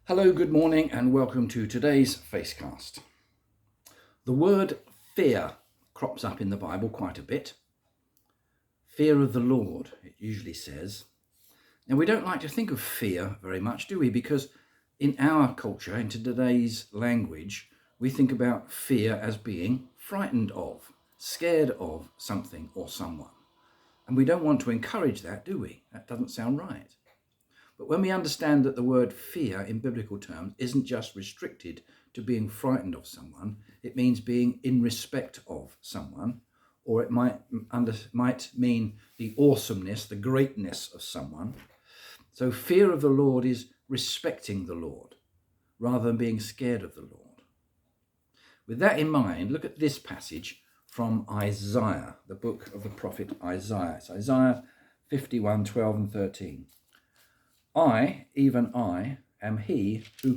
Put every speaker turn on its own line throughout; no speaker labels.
Hello, good morning, and welcome to today's Facecast. The word fear crops up in the Bible quite a bit. Fear of the Lord, it usually says. Now, we don't like to think of fear very much, do we? Because in our culture, in today's language, we think about fear as being frightened of, scared of something or someone. And we don't want to encourage that, do we? That doesn't sound right. But when we understand that the word fear in biblical terms isn't just restricted to being frightened of someone, it means being in respect of someone, or it might mean the awesomeness, the greatness of someone. So fear of the Lord is respecting the Lord rather than being scared of the Lord. With that in mind, look at this passage from Isaiah, the book of the prophet Isaiah. It's Isaiah 51, 12 and 13. I, even I, am he who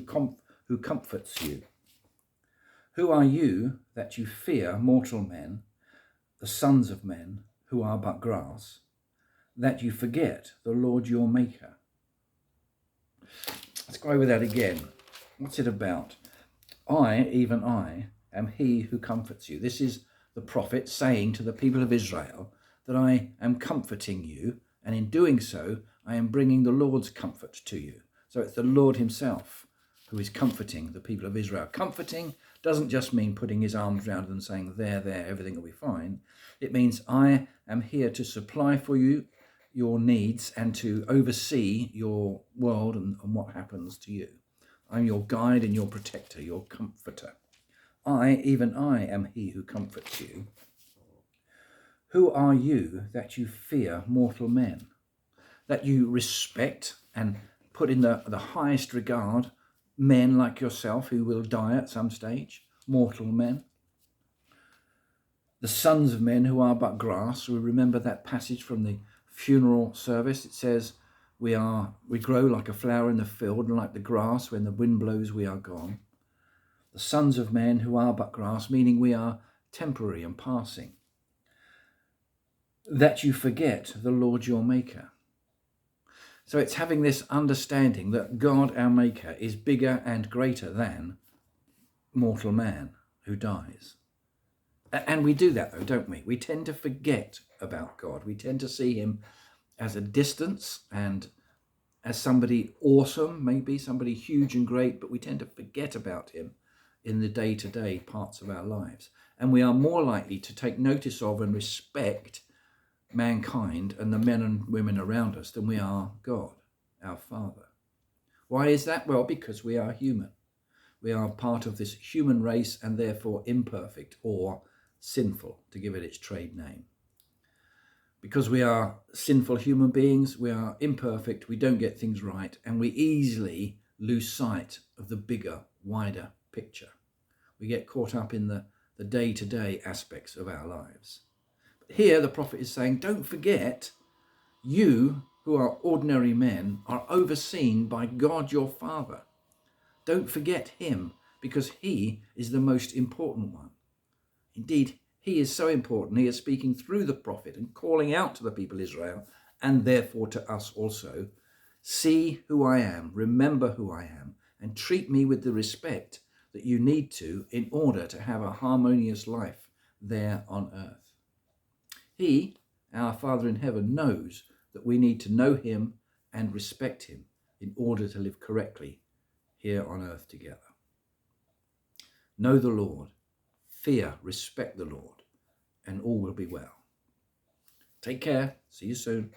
comforts you. Who are you that you fear mortal men, the sons of men who are but grass, that you forget the Lord your Maker? Let's go over that again. What's it about? I, even I, am he who comforts you. This is the prophet saying to the people of Israel that I am comforting you, and in doing so, I am bringing the Lord's comfort to you. So it's the Lord himself who is comforting the people of Israel. Comforting doesn't just mean putting his arms around them and saying, there, everything will be fine. It means I am here to supply for you your needs and to oversee your world and what happens to you. I'm your guide and your protector, your comforter. I, even I, am he who comforts you. Who are you that you fear mortal men? That you respect and put in the highest regard men like yourself who will die at some stage, mortal men. The sons of men who are but grass. We remember that passage from the funeral service. It says, we grow like a flower in the field, and like the grass, when the wind blows, we are gone. The sons of men who are but grass, meaning we are temporary and passing. That you forget the Lord your Maker. So it's having this understanding that God, our Maker, is bigger and greater than mortal man who dies. And we do that, though, don't we? We tend to forget about God. We tend to see him as a distance and as somebody awesome, maybe somebody huge and great, but we tend to forget about him in the day-to-day parts of our lives. And we are more likely to take notice of and respect mankind and the men and women around us than we are God, our Father. Why is that? Well, because we are human. We are part of this human race and therefore imperfect or sinful, to give it its trade name. Because we are sinful human beings, we are imperfect, we don't get things right, and we easily lose sight of the bigger, wider picture. We get caught up in the day-to-day aspects of our lives. Here the prophet is saying, don't forget, you who are ordinary men are overseen by God your Father. Don't forget him, because he is the most important one. Indeed, he is so important, he is speaking through the prophet and calling out to the people of Israel, and therefore to us also, see who I am, remember who I am, and treat me with the respect that you need to in order to have a harmonious life there on earth. He, our Father in heaven, knows that we need to know him and respect him in order to live correctly here on earth together. Know the Lord, fear, respect the Lord, and all will be well. Take care. See you soon.